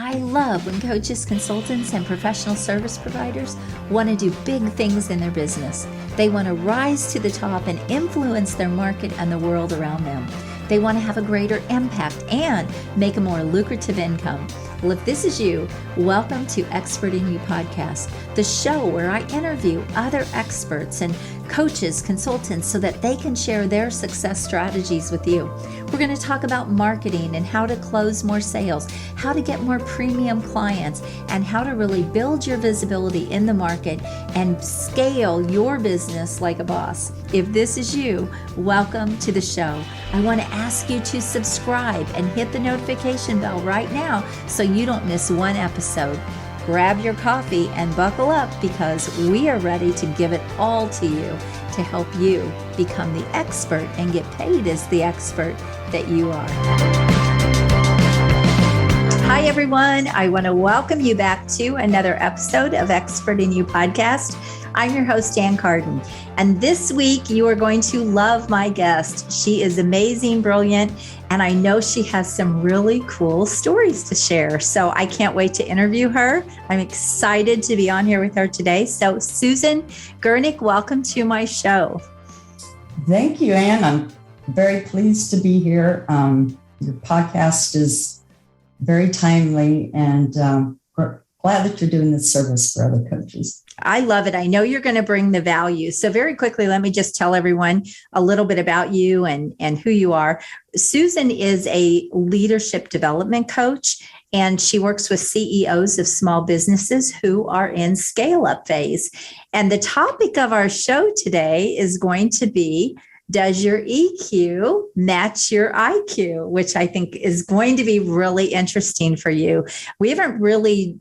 I love when coaches, consultants, and professional service providers want to do big things in their business. They want to rise to the top and influence their market and the world around them. They want to have a greater impact and make a more lucrative income. Well, if this is you, welcome to Expert in You podcast, the show where I interview other experts and coaches, consultants, so that they can share their success strategies with you. We're going to talk about marketing and how to close more sales, how to get more premium clients, and how to really build your visibility in the market and scale your business like a boss. If this is you, welcome to the show. I want to ask you to subscribe and hit the notification bell right now so you don't miss one episode. Grab your coffee and buckle up because we are ready to give it all to you to help you become the expert and get paid as the expert that you are. Hi, everyone. I want to welcome you back to another episode of Expert in You podcast. I'm your host, Carden. And this week, you are going to love my guest. She is amazing, brilliant, and I know she has some really cool stories to share. So I can't wait to interview her. I'm excited to be on here with her today. So Susan Gurnik, welcome to my show. Thank you, Ann. I'm very pleased to be here. Your podcast is very timely, and we're glad that you're doing this service for other coaches. I love it. I know you're going to bring the value. So very quickly, let me just tell everyone a little bit about you and who you are. Susan is a leadership development coach, and she works with CEOs of small businesses who are in scale-up phase. And the topic of our show today is going to be, does your EQ match your IQ? Which I think is going to be really interesting for you. We haven't really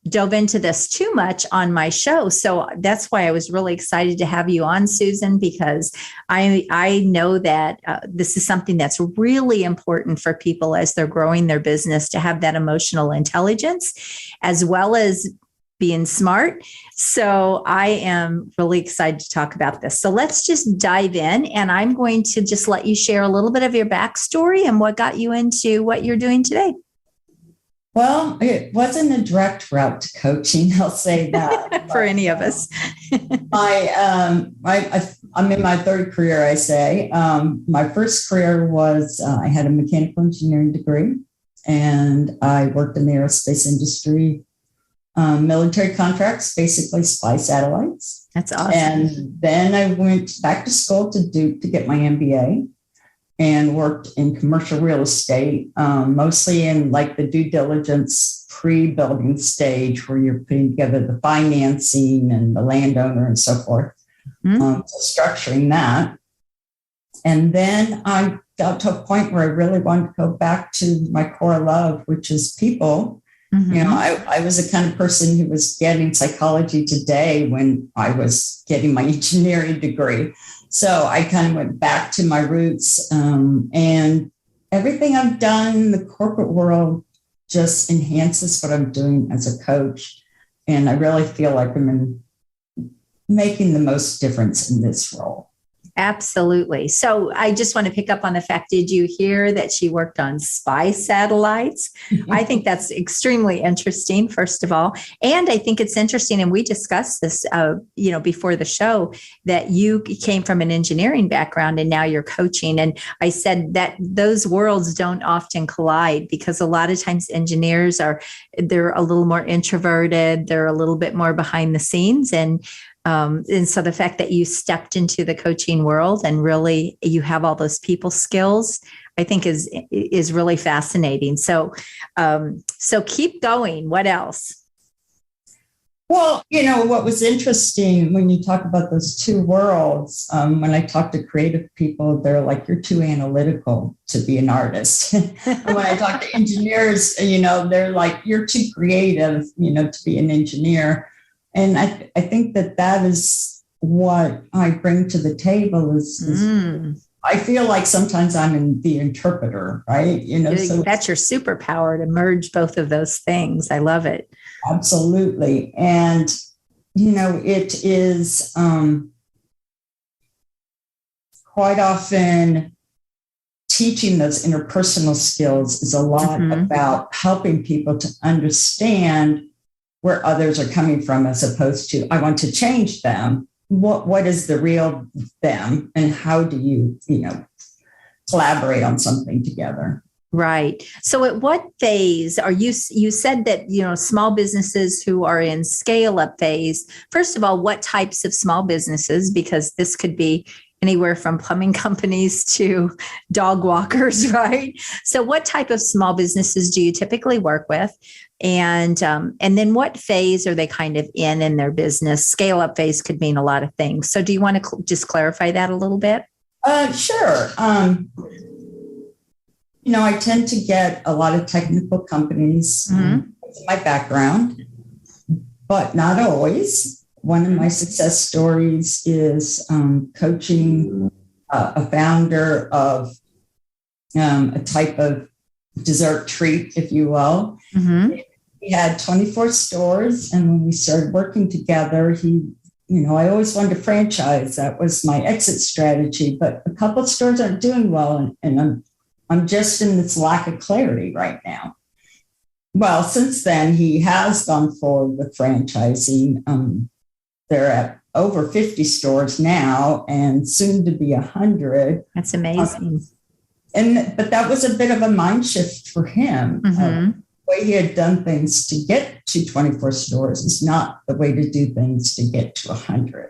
dove into this too much on my show. So that's why I was really excited to have you on, Susan, because I know that this is something that's really important for people as they're growing their business, to have that emotional intelligence as well as being smart. So I am really excited to talk about this. So let's just dive in, and I'm going to just let you share a little bit of your backstory and what got you into what you're doing today. Well, it wasn't a direct route to coaching, I'll say that. For any of us. I'm in my third career, I say. My first career was, I had a mechanical engineering degree, and I worked in the aerospace industry, military contracts, basically spy satellites. That's awesome. And then I went back to school to Duke to get my MBA. And worked in commercial real estate, mostly in like the due diligence pre-building stage where you're putting together the financing and the landowner and so forth, so structuring that. And then I got to a point where I really wanted to go back to my core love, which is people. Mm-hmm. You know, I was the kind of person who was getting psychology today when I was getting my engineering degree. So I kind of went back to my roots, and everything I've done in the corporate world just enhances what I'm doing as a coach. And I really feel like I'm making the most difference in this role. Absolutely. So I just want to pick up on the fact, did you hear that she worked on spy satellites? I think that's extremely interesting, first of all. And I think it's interesting, and we discussed this, before the show, that you came from an engineering background and now you're coaching. And I said that those worlds don't often collide because a lot of times engineers they're a little more introverted. They're a little bit more behind the scenes. And so the fact that you stepped into the coaching world and really you have all those people skills, I think is really fascinating. So keep going. What else? Well, what was interesting when you talk about those two worlds, when I talk to creative people, they're like, you're too analytical to be an artist. And when I talk to engineers, they're like, you're too creative, to be an engineer. And I think that is what I bring to the table is I feel like sometimes I'm the interpreter, right? So that's your superpower, to merge both of those things. I love it. Absolutely. And, it is quite often teaching those interpersonal skills is a lot about helping people to understand where others are coming from, as opposed to, I want to change them. What is the real them, and how do you collaborate on something together? Right. So at what phase are you said that, small businesses who are in scale up phase, first of all, what types of small businesses, because this could be anywhere from plumbing companies to dog walkers, right? So what type of small businesses do you typically work with? And then what phase are they kind of in their business? Scale up phase could mean a lot of things. So do you want to just clarify that a little bit? Sure. I tend to get a lot of technical companies, my background, but not always. One of my success stories is coaching a founder of a type of dessert treat, if you will. He had 24 stores, and when we started working together, I always wanted to franchise. That was my exit strategy, but a couple of stores aren't doing well, and I'm just in this lack of clarity right now. Well, since then, he has gone forward with franchising. They're at over 50 stores now, and soon to be 100. That's amazing. But that was a bit of a mind shift for him. The way he had done things to get to 24 stores is not the way to do things to get to 100.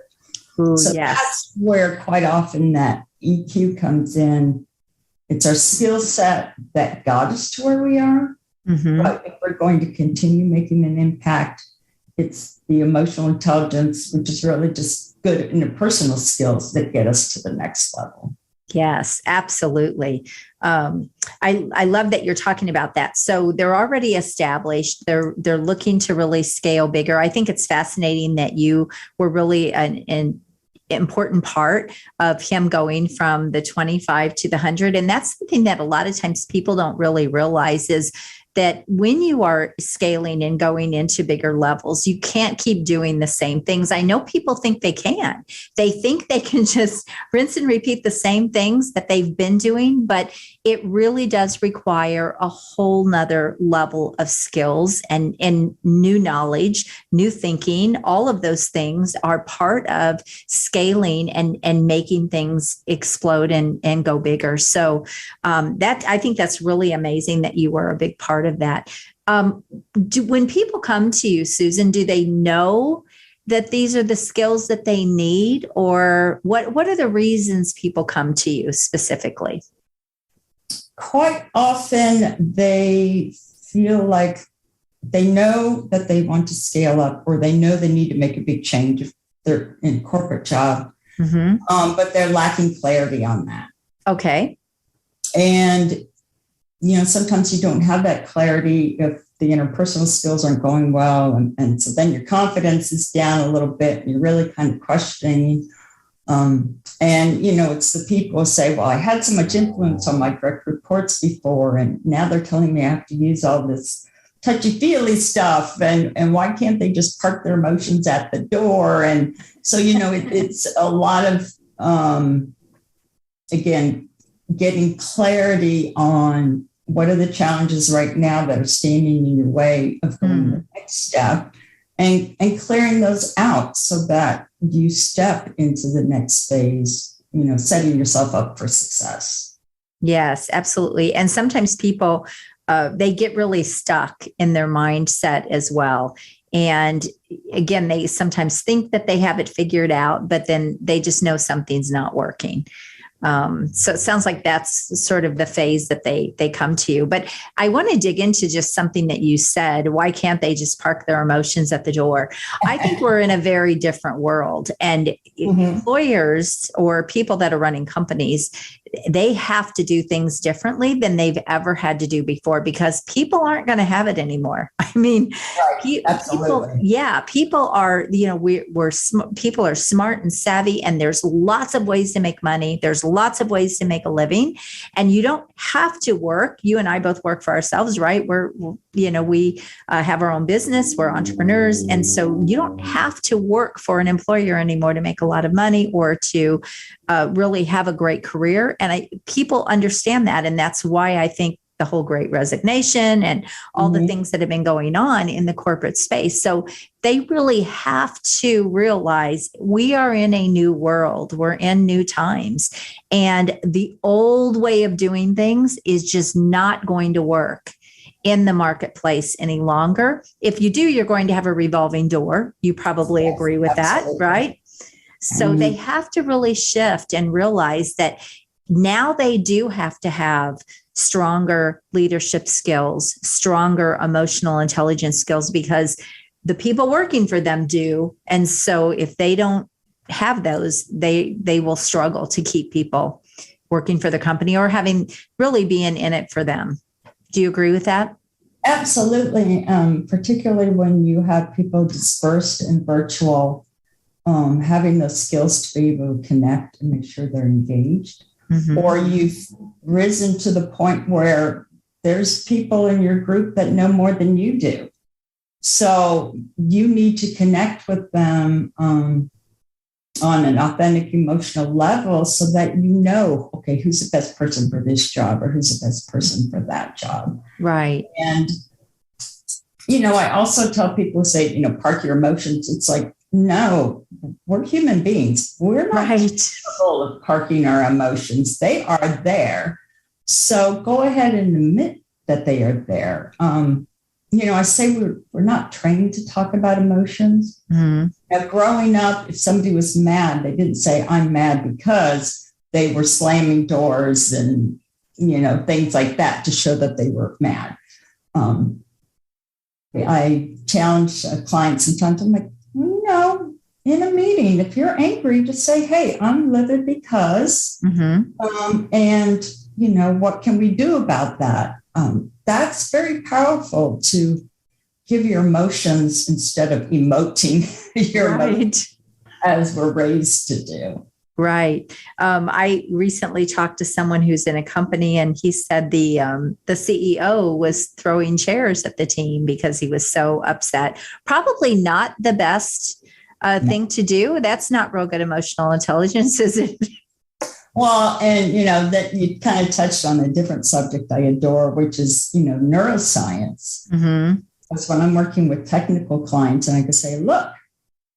Ooh, so yes. That's where quite often that EQ comes in. It's our skill set that got us to where we are. But if we're going to continue making an impact, it's the emotional intelligence, which is really just good interpersonal skills that get us to the next level. Yes, absolutely. I love that you're talking about that. So they're already established. They're looking to really scale bigger. I think it's fascinating that you were really an important part of him going from the 25 to the 100. And that's something that a lot of times people don't really realize is that when you are scaling and going into bigger levels, you can't keep doing the same things. I know people think they can. They think they can just rinse and repeat the same things that they've been doing, but it really does require a whole nother level of skills and new knowledge, new thinking. All of those things are part of scaling and making things explode and go bigger. So I think that's really amazing that you were a big part of that. When people come to you, Susan, do they know that these are the skills that they need, or what are the reasons people come to you specifically? Quite often they feel like they know that they want to scale up, or they know they need to make a big change if they're in a corporate job, but they're lacking clarity on that. Okay. And sometimes you don't have that clarity if the interpersonal skills aren't going well. And so then your confidence is down a little bit, and you're really kind of questioning. It's the people who say, well, I had so much influence on my direct reports before, and now they're telling me I have to use all this touchy-feely stuff. And why can't they just park their emotions at the door? And so, it's a lot of, again, getting clarity on what are the challenges right now that are standing in your way of going to the next step, and clearing those out so that you step into the next phase, setting yourself up for success. Yes, absolutely. And sometimes people, they get really stuck in their mindset as well. And again, they sometimes think that they have it figured out, but then they just know something's not working. So it sounds like that's sort of the phase that they come to you. But I want to dig into just something that you said. Why can't they just park their emotions at the door? I think we're in a very different world, and employers or people that are running companies, they have to do things differently than they've ever had to do before, because people aren't going to have it anymore. I I mean, Right. Absolutely. people are, people are smart and savvy, and there's lots of ways to make money. There's lots of ways to make a living, and you don't have to work. You and I both work for ourselves, right? We have our own business. We're entrepreneurs. And so you don't have to work for an employer anymore to make a lot of money or to really have a great career. And people understand that. And that's why I think the whole great resignation and all the things that have been going on in the corporate space. So they really have to realize we are in a new world. We're in new times. And the old way of doing things is just not going to work in the marketplace any longer. If you do, you're going to have a revolving door. You probably agree with that, right? So they have to really shift and realize that now they do have to have stronger leadership skills, stronger emotional intelligence skills, because the people working for them do. And so if they don't have those, they will struggle to keep people working for the company or really being in it for them. Do you agree with that? Absolutely. Particularly when you have people dispersed in virtual, having those skills to be able to connect and make sure they're engaged. Or you've risen to the point where there's people in your group that know more than you do. So you need to connect with them on an authentic emotional level so that you know, okay, who's the best person for this job or who's the best person for that job. Right. And, I also tell people, say, park your emotions. It's like, no, we're human beings. We're not capable of parking our emotions. They are there. So go ahead and admit that they are there. I say we're not trained to talk about emotions. Now, growing up, if somebody was mad, they didn't say, I'm mad because they were slamming doors and, things like that to show that they were mad. I challenge a client sometimes. I'm like, in a meeting, if you're angry, just say, hey, I'm livid because, and, what can we do about that? That's very powerful to give your emotions instead of emoting your emotions as we're raised to do. Right. I recently talked to someone who's in a company, and he said the CEO was throwing chairs at the team because he was so upset. Probably not the best thing to do. That's not real good emotional intelligence, is it? Well, and that you kind of touched on a different subject I adore, which is neuroscience. Because when I'm working with technical clients, and I can say, look,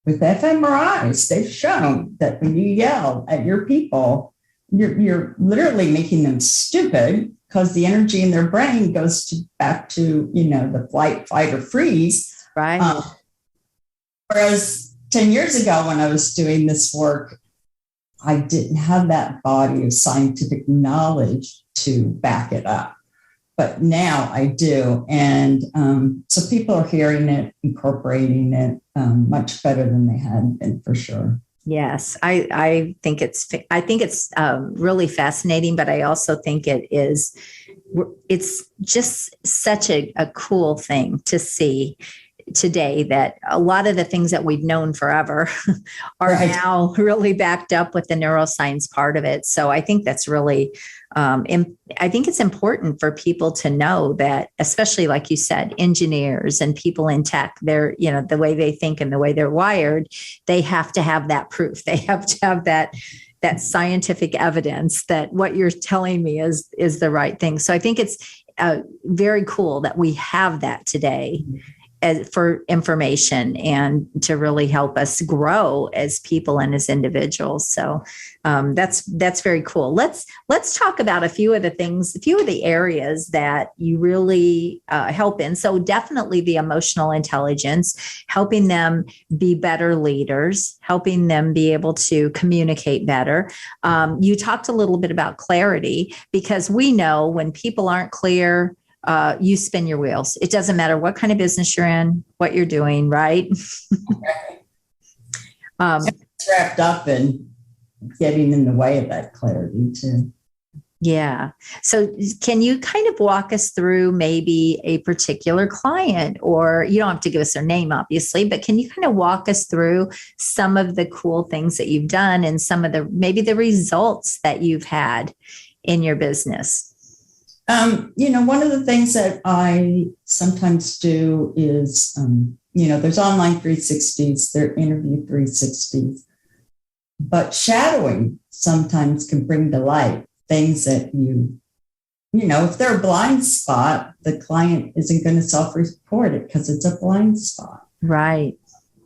with fMRIs, they've shown that when you yell at your people, you're literally making them stupid because the energy in their brain goes back to the flight, fight, or freeze. Right. Whereas 10 years ago, when I was doing this work, I didn't have that body of scientific knowledge to back it up. But now I do. And so people are hearing it, incorporating it much better than they had been, for sure. Yes, I think it's really fascinating, but I also think it's just such a cool thing to see today that a lot of the things that we've known forever are now really backed up with the neuroscience part of it. So I think that's really, I think it's important for people to know that, especially like you said, engineers and people in tech, they're, the way they think and the way they're wired, they have to have that proof. They have to have that scientific evidence that what you're telling me is the right thing. So I think it's very cool that we have that today for information and to really help us grow as people and as individuals. So that's very cool. Let's talk about a few of the areas that you really help in. So definitely the emotional intelligence, helping them be better leaders, helping them be able to communicate better. You talked a little bit about clarity, because we know when people aren't clear, you spin your wheels. It doesn't matter what kind of business you're in, what you're doing, right? It's wrapped up in getting in the way of that clarity too. Yeah. So can you kind of walk us through maybe a particular client, or you don't have to give us their name, obviously, but can you kind of walk us through some of the cool things that you've done and some of the, maybe the results that you've had in your business? One of the things that I sometimes do is, there's online 360s, there are interview 360s, but shadowing sometimes can bring to light things that if they're a blind spot, the client isn't going to self-report it because it's a blind spot. Right.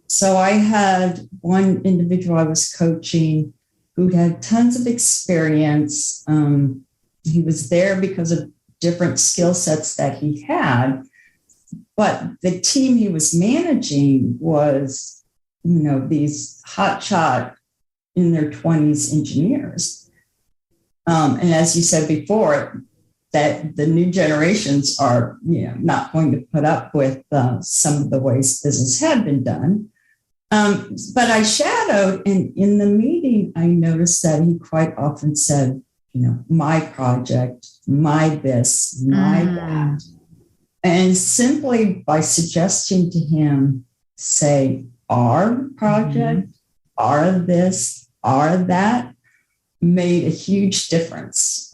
So I had one individual I was coaching who had tons of experience. He was there because of different skill sets that he had, but the team he was managing was, these hotshot in their 20s engineers. And as you said before, that the new generations are, not going to put up with some of the ways business had been done. But I shadowed, and in the meeting, I noticed that he quite often said, my project, my this, my that. And simply by suggesting to him, say, our project, our this, our that, made a huge difference,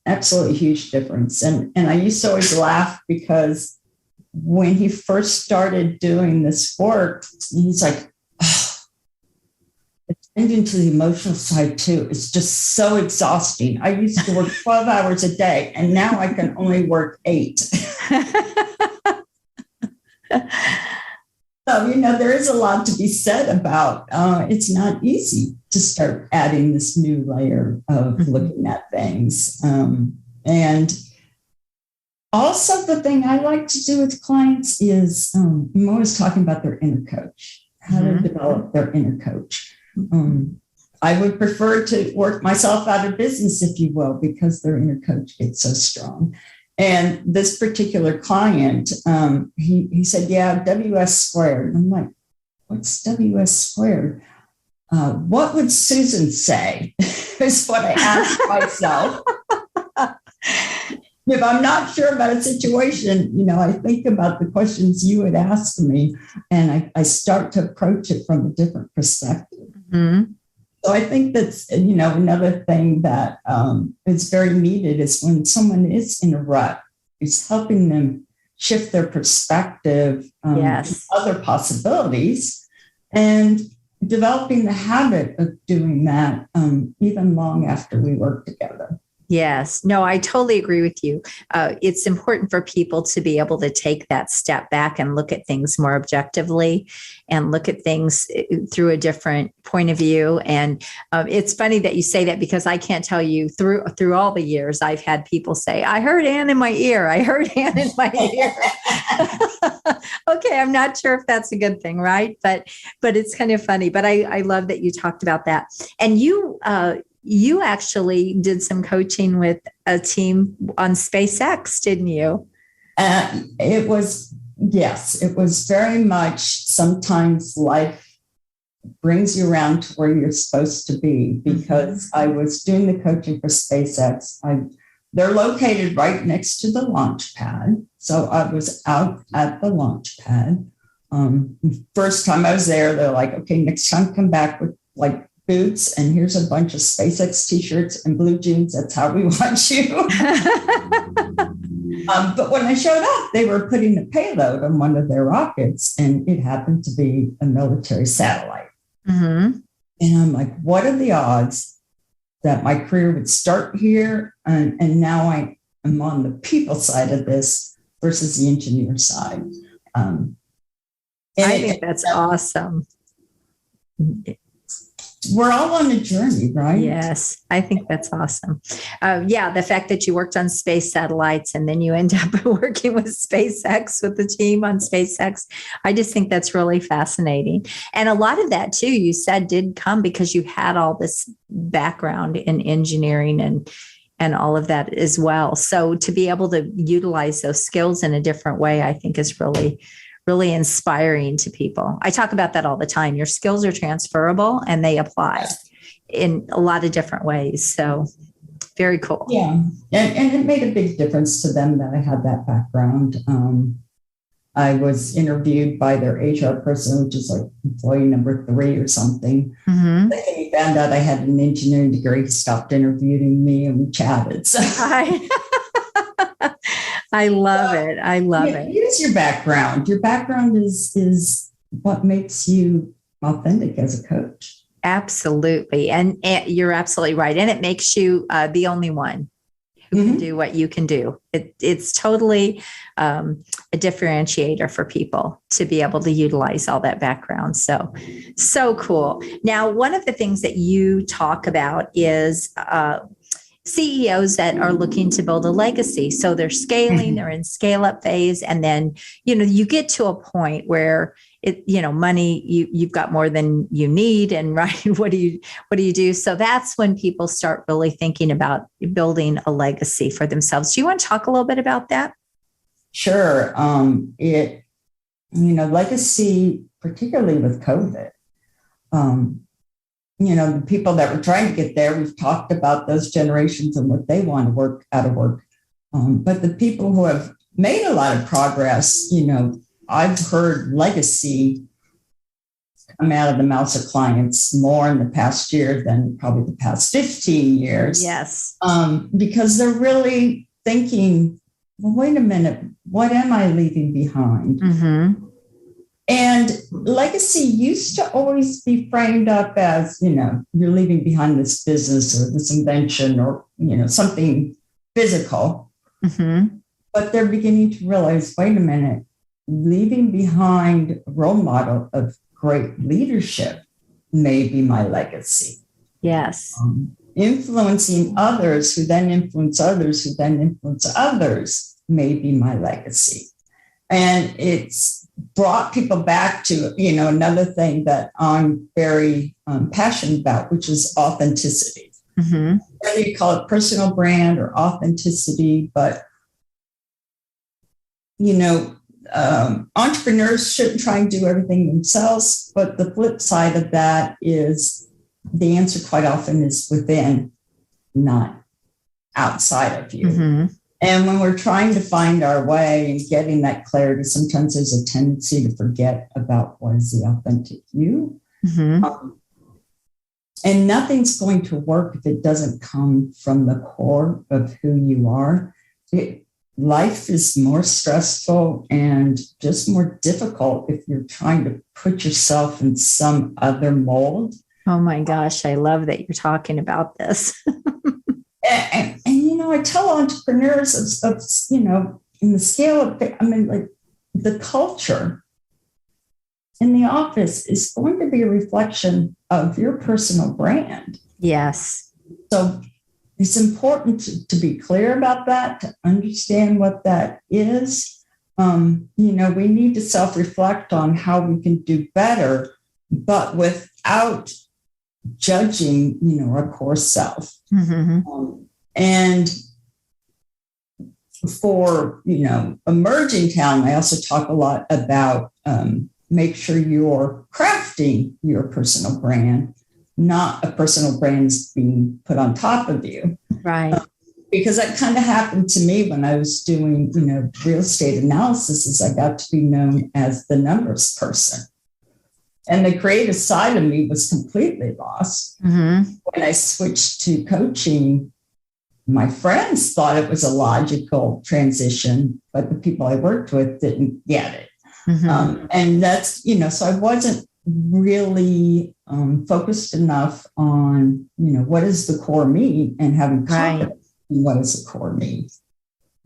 absolutely huge difference. And I used to always laugh because when he first started doing this work, he's like, it's into the emotional side too. It's just so exhausting. I used to work 12 hours a day and now I can only work 8. So, there is a lot to be said about it's not easy to start adding this new layer of looking at things. And also the thing I like to do with clients is I'm always talking about their inner coach, how to develop their inner coach. I would prefer to work myself out of business, if you will, because their inner coach gets so strong. And this particular client, he said, yeah, WS squared. And I'm like, what's WS squared? What would Susan say? Is what I asked myself. If I'm not sure about a situation, I think about the questions you would ask me, and I start to approach it from a different perspective. Mm-hmm. So I think that's, another thing that is very needed is when someone is in a rut, is helping them shift their perspective to other possibilities and developing the habit of doing that even long after we work together. Yes. No, I totally agree with you. It's important for people to be able to take that step back and look at things more objectively and look at things through a different point of view. And it's funny that you say that, because I can't tell you through all the years, I've had people say, I heard Ann in my ear. I heard Ann in my ear. Okay. I'm not sure if that's a good thing. Right. But it's kind of funny, but I love that you talked about that. And you actually did some coaching with a team on SpaceX, didn't you? It was very much, sometimes life brings you around to where you're supposed to be, because I was doing the coaching for SpaceX. They're located right next to the launch pad. So I was out at the launch pad. First time I was there, they're like, okay, next time come back with boots, and here's a bunch of SpaceX t-shirts and blue jeans. That's how we want you. But when I showed up, they were putting a payload on one of their rockets, and it happened to be a military satellite. Mm-hmm. And I'm like, what are the odds that my career would start here, and now I am on the people side of this versus the engineer side? I think that's awesome. We're all on a journey, right? Yes, I think that's awesome. The fact that you worked on space satellites and then you end up working with SpaceX, with the team on SpaceX, I just think that's really fascinating. And a lot of that, too, you said did come because you had all this background in engineering and all of that as well. So to be able to utilize those skills in a different way, I think is really inspiring to people. I talk about that all the time. Your skills are transferable and they apply in a lot of different ways. So Very cool. Yeah. And it made a big difference to them that I had that background. I was interviewed by their HR person, which is like employee number 3 or something. Mm-hmm. Then he found out I had an engineering degree. He stopped interviewing me and we chatted. So I love it. I love it. Use your background. Your background is what makes you authentic as a coach. Absolutely. And you're absolutely right. And it makes you the only one who can do what you can do. It's totally a differentiator for people to be able to utilize all that background. So cool. Now, one of the things that you talk about is CEOs that are looking to build a legacy. So they're scaling, they're in scale up phase. And then, you get to a point where money, you've got more than you need. And right, what do you do? So that's when people start really thinking about building a legacy for themselves. Do you want to talk a little bit about that? Sure. Legacy, particularly with COVID, the people that were trying to get there, we've talked about those generations and what they want to work out of work. But the people who have made a lot of progress, I've heard legacy come out of the mouths of clients more in the past year than probably the past 15 years. Yes. Because they're really thinking, well, wait a minute, what am I leaving behind? Mm-hmm. And legacy used to always be framed up as, you're leaving behind this business or this invention or, something physical. Mm-hmm. But they're beginning to realize, wait a minute, leaving behind a role model of great leadership may be my legacy. Yes. Influencing others who then influence others who then influence others may be my legacy. And it's brought people back to, another thing that I'm very passionate about, which is authenticity. Mm-hmm. Whether you call it personal brand or authenticity, but, entrepreneurs shouldn't try and do everything themselves. But the flip side of that is the answer quite often is within, not outside of you. Mm-hmm. And when we're trying to find our way and getting that clarity, sometimes there's a tendency to forget about what is the authentic you. Mm-hmm. And nothing's going to work if it doesn't come from the core of who you are. Life is more stressful and just more difficult if you're trying to put yourself in some other mold. Oh my gosh, I love that you're talking about this. And I tell entrepreneurs of in the scale of, the culture in the office is going to be a reflection of your personal brand. Yes. So it's important to be clear about that, to understand what that is. We need to self-reflect on how we can do better, but without judging, our core self. Mm-hmm. And for, emerging talent, I also talk a lot about make sure you're crafting your personal brand, not a personal brand is being put on top of you. Right. Because that kind of happened to me when I was doing, real estate analysis, is I got to be known as the numbers person. And the creative side of me was completely lost. Mm-hmm. When I switched to coaching, my friends thought it was a logical transition, but the people I worked with didn't get it. Mm-hmm. And that's, so I wasn't really focused enough on, what is the core me and having confidence in what is the core me.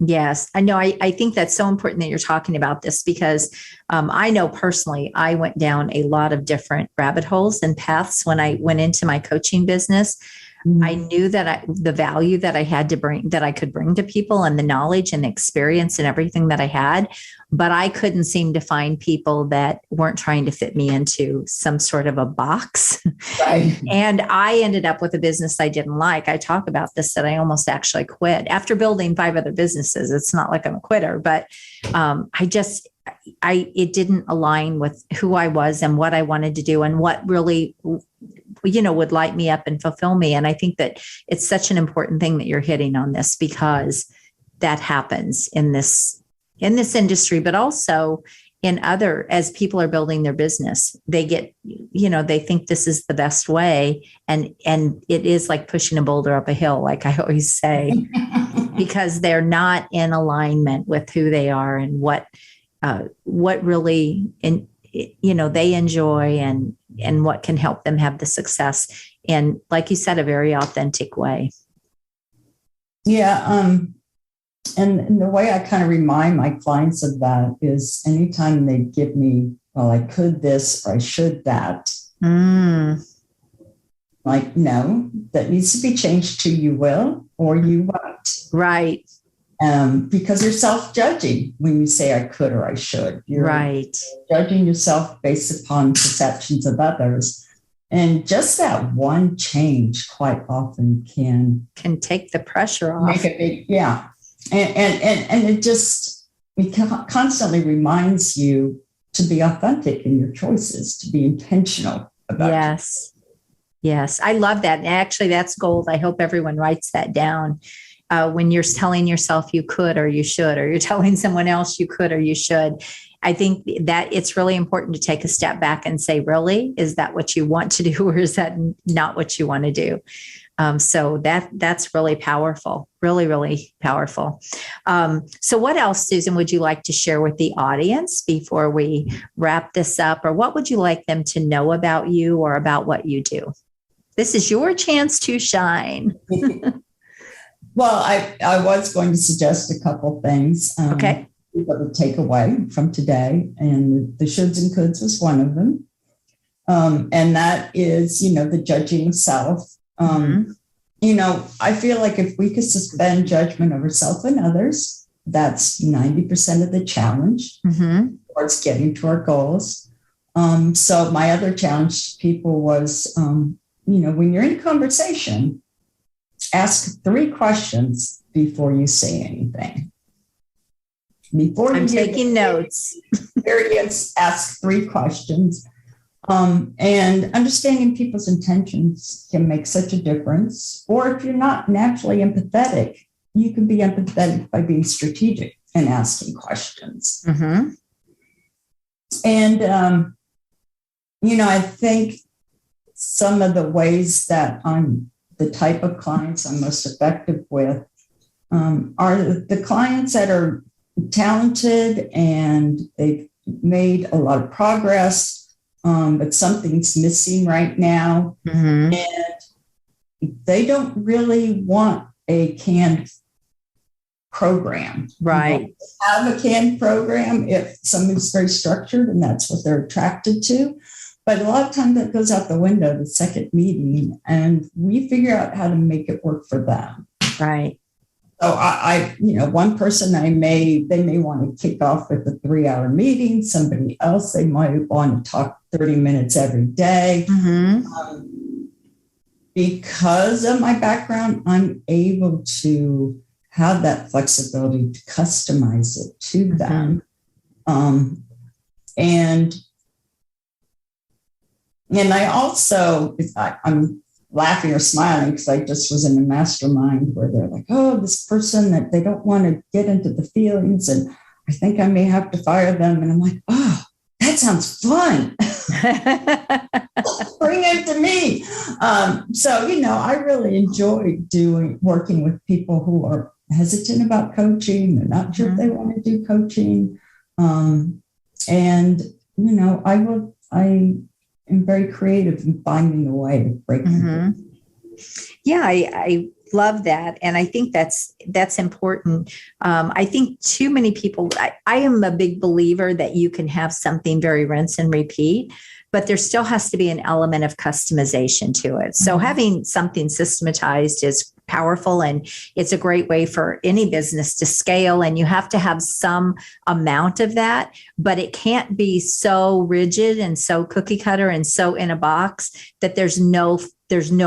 Yes, I know. I think that's so important that you're talking about this because I know personally, I went down a lot of different rabbit holes and paths when I went into my coaching business. Mm-hmm. I knew that the value that I had to bring, that I could bring to people and the knowledge and experience and everything that I had, but I couldn't seem to find people that weren't trying to fit me into some sort of a box. Right. And I ended up with a business I didn't like. I talk about this, that I almost actually quit after building 5 other businesses. It's not like I'm a quitter, but it didn't align with who I was and what I wanted to do and what really would light me up and fulfill me. And I think that it's such an important thing that you're hitting on this, because that happens in this industry, but also in other, as people are building their business, they get, they think this is the best way. And it is like pushing a boulder up a hill, like I always say, because they're not in alignment with who they are and what really, they enjoy and what can help them have the success in, like you said, a very authentic way. Yeah. And the way I kind of remind my clients of that is anytime they give me, well, I could this or I should that. Like, no, that needs to be changed to you will or you won't. Right. Because you're self-judging when you say I could or I should. You're right. Judging yourself based upon perceptions of others. And just that one change quite often can take the pressure off. Make a big, yeah. And it constantly reminds you to be authentic in your choices, to be intentional about it. Yes. I love that. And actually, that's gold. I hope everyone writes that down. When you're telling yourself you could or you should, or you're telling someone else you could or you should, I think that it's really important to take a step back and say, really, is that what you want to do, or is that not what you want to do? So that's really powerful, really, really powerful. So what else, Susan, would you like to share with the audience before we wrap this up? Or what would you like them to know about you or about what you do? This is your chance to shine. Well, I was going to suggest a couple things. Okay. People to take away from today, and the shoulds and coulds was one of them. And that is, the judging of self. I feel like if we could suspend judgment over self and others, that's 90% of the challenge towards getting to our goals. So my other challenge to people was, when you're in conversation, ask 3 questions before you say anything. I'm taking notes. Experience, ask 3 questions. And understanding people's intentions can make such a difference. Or if you're not naturally empathetic, you can be empathetic by being strategic and asking questions. And, I think some of the ways that I'm the type of clients I'm most effective with are the clients that are talented and they've made a lot of progress, but something's missing right now. And they don't really want a canned program. Right. Have a canned program if something's very structured and that's what they're attracted to. But a lot of times that goes out the window, the second meeting, and we figure out how to make it work for them. Right. So I one person they may want to kick off with a 3-hour meeting. Somebody else, they might want to talk 30 minutes every day. Because of my background, I'm able to have that flexibility to customize it to them. And I also, I'm laughing or smiling because I just was in a mastermind where they're like, oh, this person that they don't want to get into the feelings and I think I may have to fire them. And I'm like, oh, that sounds fun. Bring it to me. So, I really enjoy working with people who are hesitant about coaching. They're not sure if they want to do coaching. I am very creative in finding a way to break through. Yeah, I love that. And I think that's important. I think too many people, I am a big believer that you can have something very rinse and repeat, but there still has to be an element of customization to it. So having something systematized is powerful, and it's a great way for any business to scale. And you have to have some amount of that, but it can't be so rigid and so cookie cutter and so in a box that there's no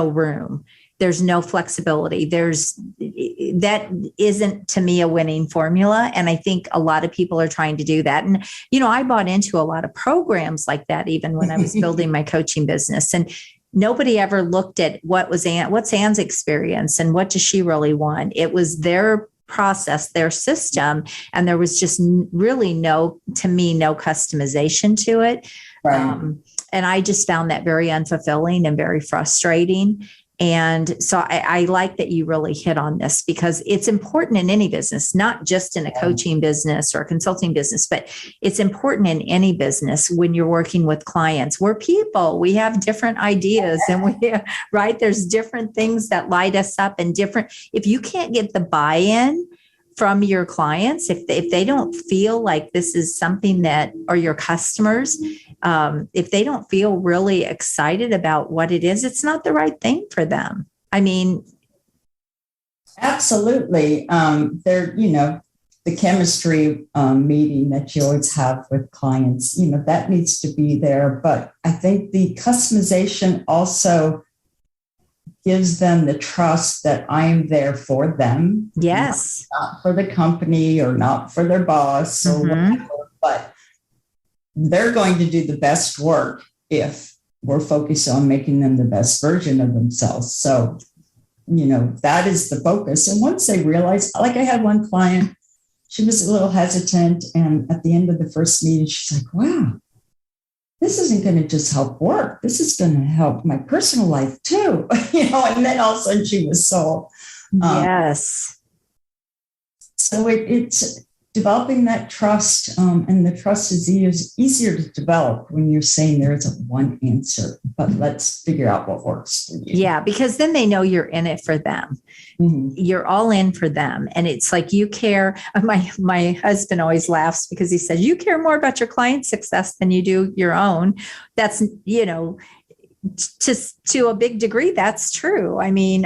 room. There's no flexibility. That isn't, to me, a winning formula. And I think a lot of people are trying to do that. And, I bought into a lot of programs like that, even when I was building my coaching business. And nobody ever looked at what's Anne's experience and what does she really want. It was their process, their system, and there was just really no customization to it. Right. And I just found that very unfulfilling and very frustrating. And so I like that you really hit on this, because it's important in any business, not just in a coaching business or a consulting business, but it's important in any business when you're working with clients. We're people, we have different ideas, and right? There's different things that light us up, and if you can't get the buy-in from your clients, if they don't feel like this is something that, or your customers, if they don't feel really excited about what it is, it's not the right thing for them. I mean, absolutely. The chemistry meeting that you always have with clients, that needs to be there. But I think the customization also gives them the trust that I'm there for them. Yes. Not for the company or not for their boss or whatever, but they're going to do the best work if we're focused on making them the best version of themselves. So, that is the focus. And once they realize, like I had one client, she was a little hesitant. And at the end of the first meeting, she's like, wow, this isn't going to just help work. This is going to help my personal life too. And then all of a sudden she was sold. Yes. So it's developing that trust, and the trust is easier to develop when you're saying there isn't one answer, but let's figure out what works for you. Yeah, because then they know you're in it for them. Mm-hmm. You're all in for them. And it's like you care. My husband always laughs because he says, you care more about your client's success than you do your own. That's, to a big degree, that's true. I mean,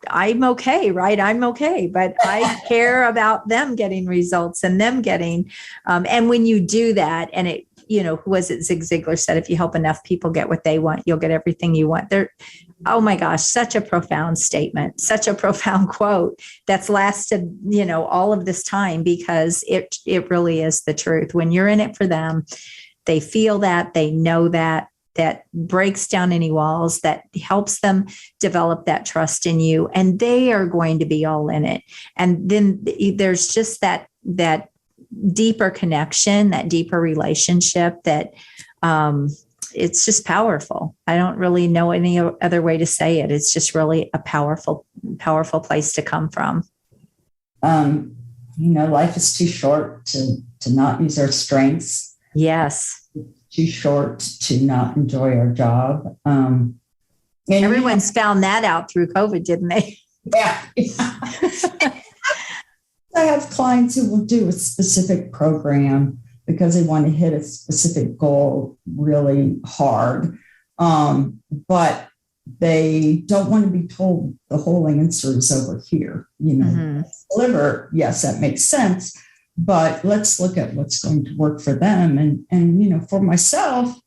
I'm okay, right? I'm okay, but I care about them getting results and them getting, and when you do that, and it, who was it? Zig Ziglar said, if you help enough people get what they want, you'll get everything you want. Oh my gosh, such a profound statement, such a profound quote that's lasted, all of this time, because it really is the truth. When you're in it for them, they feel that, they know that breaks down any walls, that helps them develop that trust in you, and they are going to be all in it. And then there's just that deeper connection, that deeper relationship that it's just powerful. I don't really know any other way to say it. It's just really a powerful, powerful place to come from. Life is too short to not use our strengths. Yes. Too short to not enjoy our job. Everyone's found that out through COVID, didn't they? Yeah. I have clients who will do a specific program because they want to hit a specific goal really hard. But they don't want to be told the whole answer is over here. Deliver, yes, that makes sense. But let's look at what's going to work for them. And for myself,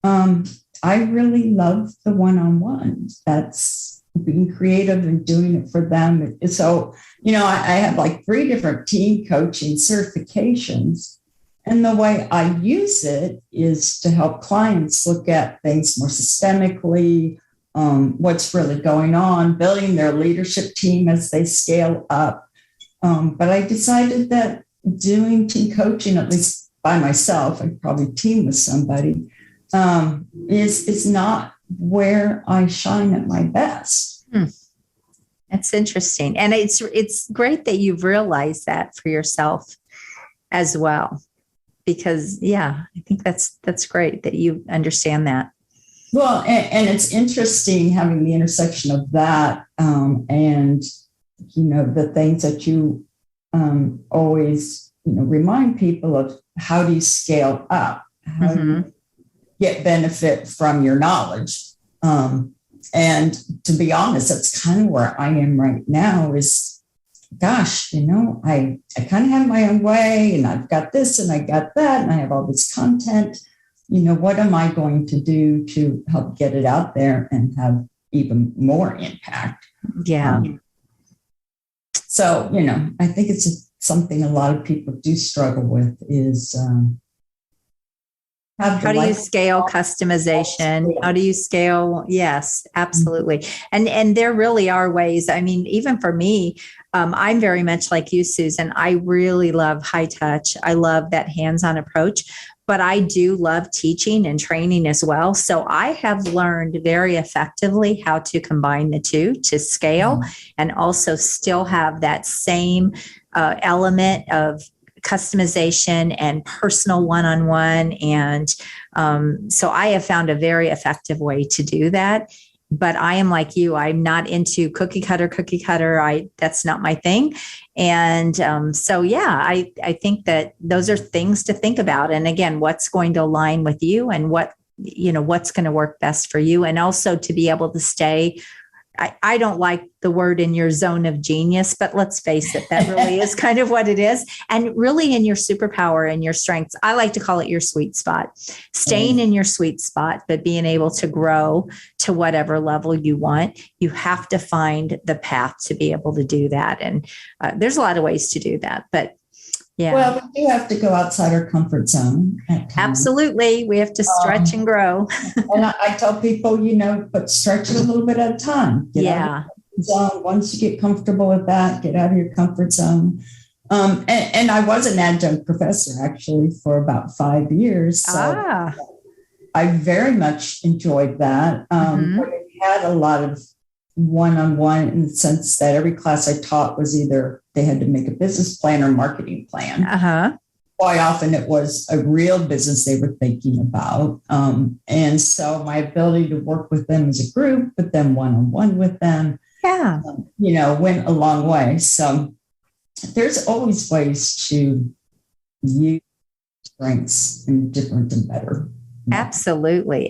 I really love the one-on-one. That's being creative and doing it for them. So, I have like 3 different team coaching certifications. And the way I use it is to help clients look at things more systemically, what's really going on, building their leadership team as they scale up. But I decided that doing team coaching, at least by myself, I'd probably team with somebody, is not where I shine at my best. That's interesting. And it's great that you've realized that for yourself as well, because I think that's great that you understand that. Well, and it's interesting having the intersection of that and the things that you always, remind people of. How do you scale up? How do you get benefit from your knowledge? And to be honest, that's kind of where I am right now is, gosh, I kind of have my own way, and I've got this and I got that, and I have all this content. What am I going to do to help get it out there and have even more impact? Yeah. So, I think it's something a lot of people do struggle with is have the How do you life. scale customization? How do you scale? Yes, absolutely. And there really are ways. I mean, even for me, I'm very much like you, Susan. I really love high touch. I love that hands-on approach, but I do love teaching and training as well. So I have learned very effectively how to combine the two to scale and also still have that same element of customization and personal one-on-one. And so I have found a very effective way to do that. But I am like you. I'm not into cookie cutter. That's not my thing. And so, yeah, I think that those are things to think about. And again, what's going to align with you and what's going to work best for you. And also to be able to stay. I don't like the word in your zone of genius, but let's face it, that really is kind of what it is. And really in your superpower and your strengths, I like to call it your sweet spot, staying in your sweet spot, but being able to grow to whatever level you want. You have to find the path to be able to do that. And there's a lot of ways to do that, but yeah. Well, we do have to go outside our comfort zone. Absolutely. We have to stretch and grow. And I tell people, but stretch it a little bit at a time. Get out of your comfort zone. Once you get comfortable with that, get out of your comfort zone. And I was an adjunct professor actually for about 5 years. So I very much enjoyed that. We had a lot of one-on-one in the sense that every class I taught was either they had to make a business plan or marketing plan. Quite often it was a real business they were thinking about. And so my ability to work with them as a group, but then one-on-one with them, went a long way. So there's always ways to use strengths in different and better. Absolutely.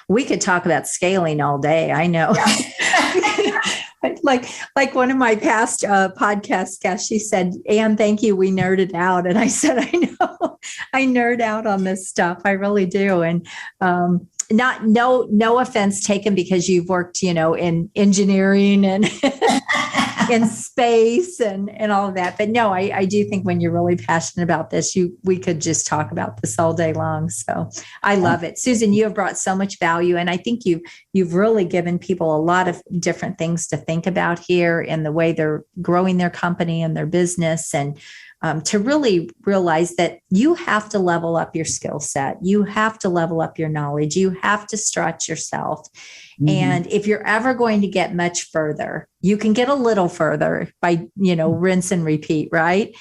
We could talk about scaling all day. I know. like one of my past podcast guests, she said, "Ann, thank you. We nerded out." And I said, "I know, I nerd out on this stuff. I really do." And no offense taken because you've worked, in engineering and in space and all of that. But no, I do think when you're really passionate about this, we could just talk about this all day long. So I love it. Susan, you have brought so much value. And I think you've really given people a lot of different things to think about here in the way they're growing their company and their business, and to really realize that you have to level up your skill set. You have to level up your knowledge. You have to stretch yourself. And if you're ever going to get much further, you can get a little further by, rinse and repeat, right?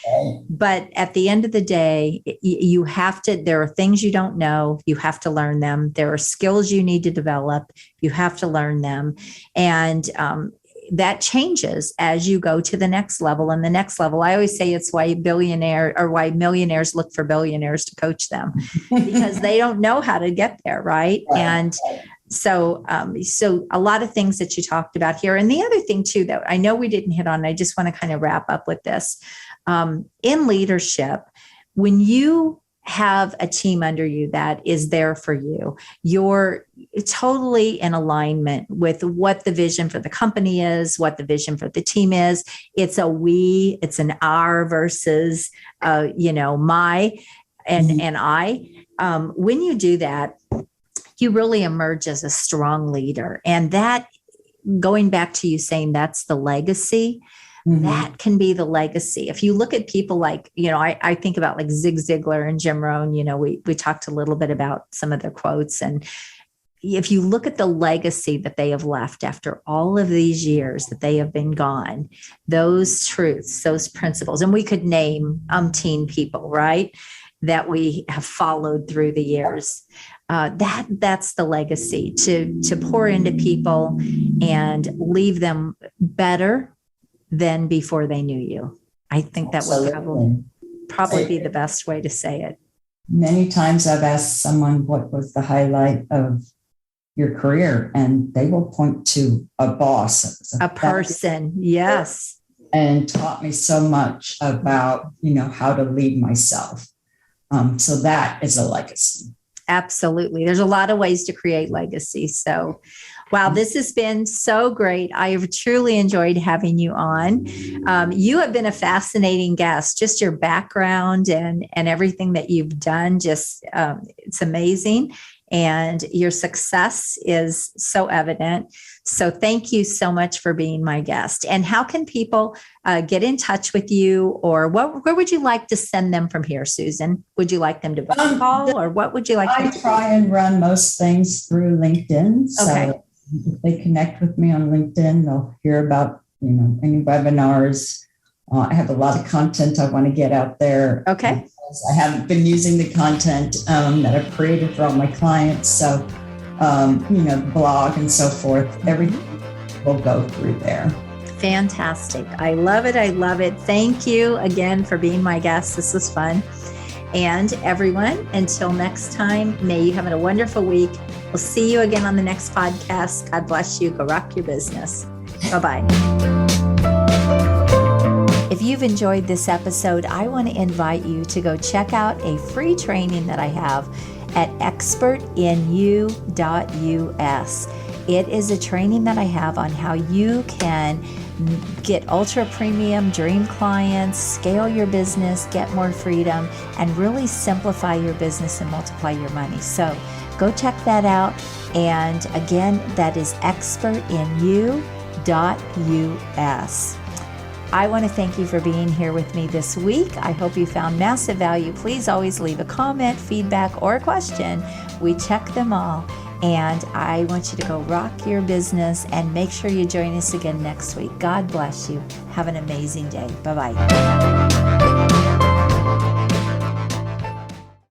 But at the end of the day, you have to, there are things you don't know. You have to learn them. There are skills you need to develop. You have to learn them. And, that changes as you go to the next level and the next level. I always say it's why why millionaires look for billionaires to coach them, because they don't know how to get there. Right. And so a lot of things that you talked about here. And the other thing too, that I know we didn't hit on, I just want to kind of wrap up with this. In leadership, when you have a team under you that is there for you, you're totally in alignment with what the vision for the company is, what the vision for the team is. It's it's an our versus, my and I. When you do that, you really emerge as a strong leader. And that, going back to you saying that's the legacy, that can be the legacy. If you look at people like, I think about like Zig Ziglar and Jim Rohn, we talked a little bit about some of their quotes. And if you look at the legacy that they have left after all of these years that they have been gone, those truths, those principles, and we could name umpteen people, right, that we have followed through the years. That's the legacy, to pour into people and leave them better than before they knew you. I think that would probably be the best way to say it. Many times I've asked someone what was the highlight of your career, and they will point to a boss, a person. Yes. And taught me so much about, how to lead myself. So that is a legacy. Absolutely. There's a lot of ways to create legacy. So, Wow, this has been so great. I have truly enjoyed having you on. You have been a fascinating guest. Just your background and everything that you've done, just it's amazing. And your success is so evident. So thank you so much for being my guest. And how can people get in touch with you, or where would you like to send them from here, Susan? Would you like them to book a call, or what would you like I them to do? try and run most things through LinkedIn. Okay. So if they connect with me on LinkedIn, they'll hear about, any webinars. I have a lot of content I want to get out there. Okay. I haven't been using the content that I've created for all my clients. So, blog and so forth, everything will go through there. Fantastic. I love it. I love it. Thank you again for being my guest. This was fun. And everyone, until next time, may you have a wonderful week. We'll see you again on the next podcast. God bless you. Go rock your business. Bye-bye. If you've enjoyed this episode, I want to invite you to go check out a free training that I have at expertinu.us. It is a training that I have on how you can get ultra premium dream clients, scale your business, get more freedom, and really simplify your business and multiply your money. So go check that out. And again, that is expertinu.us. I want to thank you for being here with me this week. I hope you found massive value. Please always leave a comment, feedback, or a question. We check them all. And I want you to go rock your business, and make sure you join us again next week. God bless you. Have an amazing day. Bye-bye.